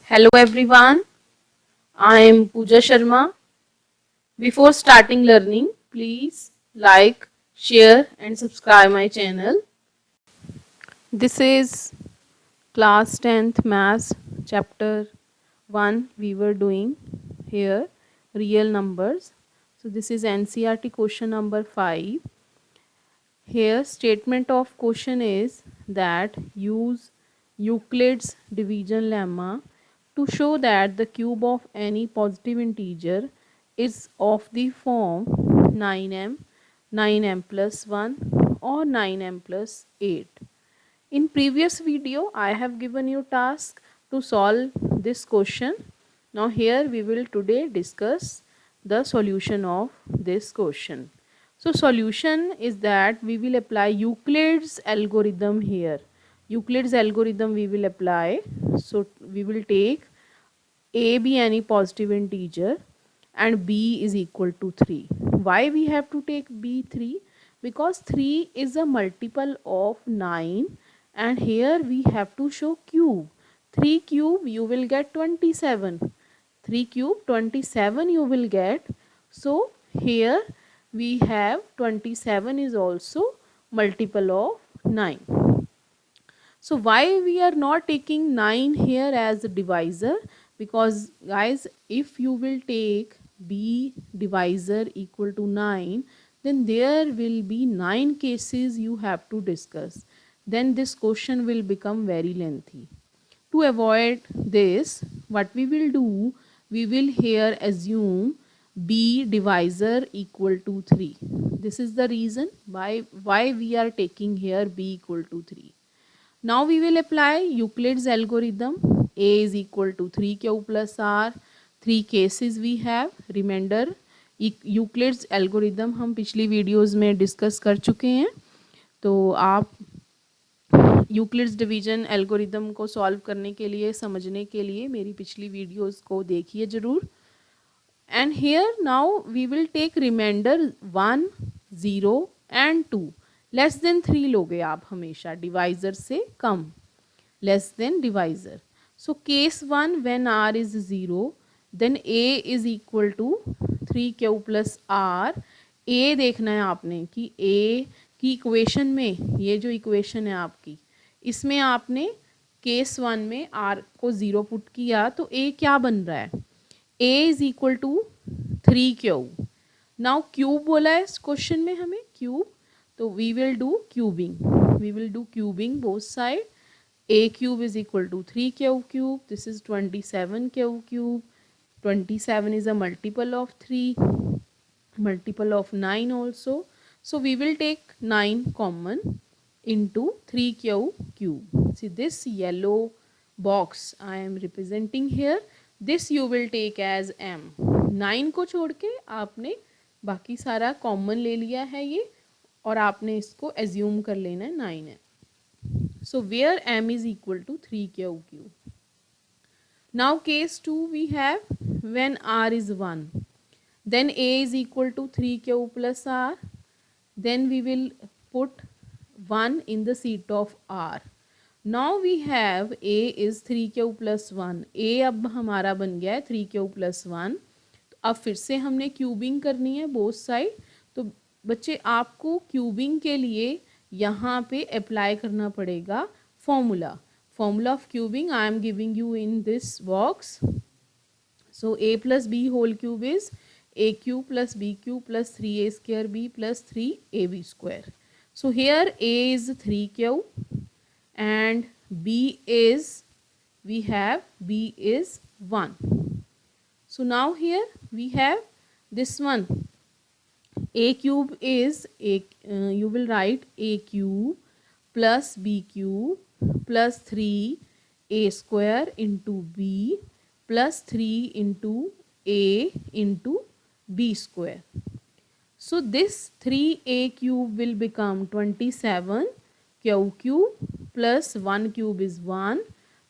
Hello everyone, I am Pooja Sharma. Before starting learning, please like, share and subscribe my channel. This is class 10th maths chapter 1 we were doing here real numbers. So this is NCERT question number 5. Here statement of question is that use Euclid's division lemma to show that the cube of any positive integer is of the form 9m, 9m plus 1 or 9m plus 8. In previous video, I have given you task to solve this question. Now here we will today discuss the solution of this question. So solution is that we will apply Euclid's algorithm here. Euclid's algorithm we will apply. So we will take a be any positive integer and b is equal to 3. Why we have to take b 3? Because 3 is a multiple of 9 and here we have to show cube. 3 cube you will get 27. 3 cube 27 you will get. So here we have 27 is also multiple of 9. So why we are not taking 9 here as a divisor? Because guys, if you will take b divisor equal to 9, then there will be 9 cases you have to discuss. Then this question will become very lengthy. To avoid this, what we will do, we will here assume b divisor equal to 3. This is the reason why we are taking here b equal to 3. Now we will apply Euclid's algorithm. A is equal to 3q plus r. 3 cases we have. Remember, Euclid's algorithm हम पिछली videos में discuss कर चुके हैं. तो आप Euclid's division algorithm को solve करने के लिए, समझने के लिए मेरी पिछली वीडियोस को देखिए ज़रूर. And here now we will take remainder 1, 0 and 2. Less than 3 लोगे आप हमेशा, डिवाइजर से कम, less than divisor. So case 1 when r is 0 then a is equal to 3q plus r. a देखना है आपने कि a की इक्वेशन में, ये जो इक्वेशन है आपकी, इसमें आपने केस 1 में r को 0 पुट किया तो a क्या बन रहा है? a is equal to 3q. Now cube बोला है इस क्वेश्चन में हमें, क्यूब. तो we will do cubing. We will do cubing both side. A cube is equal to 3q cube. This is 27q cube. 27 is a multiple of 3, multiple of 9 also. So we will take 9 common into 3q cube. See this yellow box I am representing here. This you will take as m. 9 को छोड़ के आपने बाकी सारा common ले लिया है ये, और आपने इसको एज्यूम कर लेना है 9 है. So where m is equal to 3q cube. Now case 2 we have when r is 1, then a is equal to 3q plus r. Then we will put 1 in the seat of r. Now we have a is 3q plus 1. a अब हमारा बन गया है 3q plus 1. तो अब फिर से हमने क्यूबिंग करनी है बोथ साइड. तो बच्चे आपको क्यूबिंग के लिए यहाँ पे अप्लाई करना पड़ेगा formula. Formula of cubing I am giving you in this box. So a plus b whole cube is a cube plus b cube plus 3a square b plus 3ab square. So here a is 3q and b is, we have b is 1. So now here we have this one. A cube is a, you will write a cube plus b cube plus 3a square into b plus 3 into a into b square. So this 3a cube will become 27 q cube plus 1 cube is 1,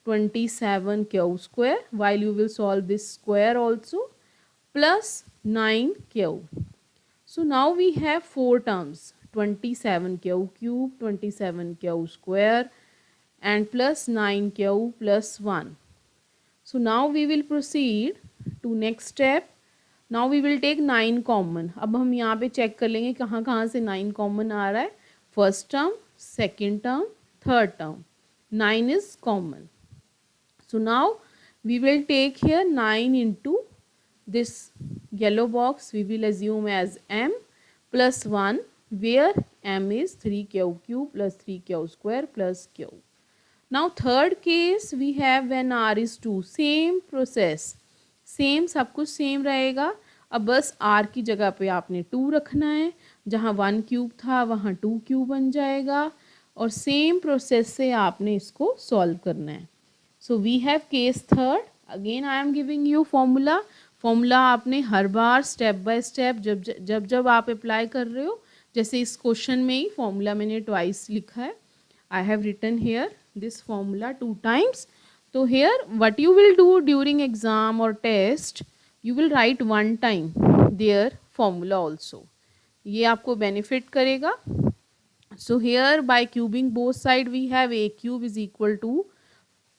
27 q square, while you will solve this square also, plus 9q. So now we have 4 terms, 27q cube, 27q square and plus 9q plus 1. So now we will proceed to next step. Now we will take 9 common. अब हम यहाँ पे check कर लेंगे कहाँ कहाँ से 9 common आ रहा है. First term, second term, third term, 9 is common. So now we will take here 9 into this yellow box, we will assume as m plus 1, where m is 3q cube plus 3q square plus q. Now third case we have when r is 2. Same process, same सब कुछ same रहेगा. अब बस r की जगह पे आपने 2 रखना है. जहाँ 1 क्यूब था वहाँ 2 क्यूब बन जाएगा. और सेम प्रोसेस से आपने इसको सॉल्व करना है. So we have case third. Again I am giving you formula. Formula आपने हर बार स्टेप बाय स्टेप जब जब आप अप्लाई कर रहे हो, जैसे इस क्वेश्चन में ही फॉर्मूला मैंने ट्वाइस लिखा है. I have written here this formula 2 times. So here what you will do during exam or test, you will write 1 time their formula also. ये आपको benefit करेगा. So here by cubing both side we have a cube is equal to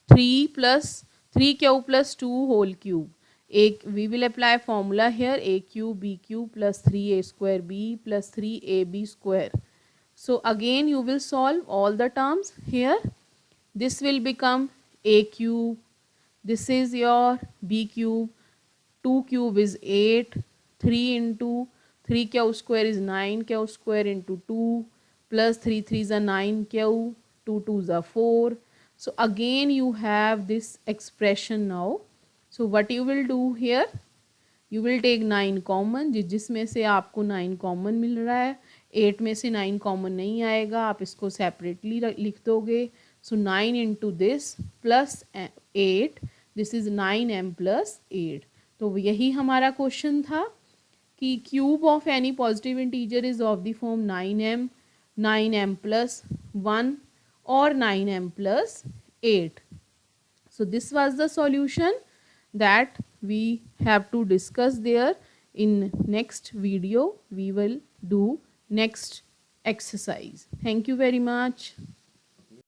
3 plus 3q plus 2 whole cube. We will apply formula here, a cube b cube plus 3a square b plus 3ab square. So again you will solve all the terms here. This will become a cube, this is your b cube, 2 cube is 8, 3 into 3q square is 9q square into 2 plus 3 3s are 9q, 2 2s are 4. So again you have this expression now. So what you will do here, you will take 9 common, जिसमें से आपको 9 common मिल रहा है. 8 में से 9 common नहीं आएगा, आप इसको सेपरेटली लिख दोगे. So 9 into this plus 8, this is 9m plus 8. तो यही हमारा क्वेश्चन था कि cube of any positive integer is of the form 9m, 9m plus 1 or 9m plus 8. So this was the solution that we have to discuss there. In next video we will do next exercise. Thank you very much.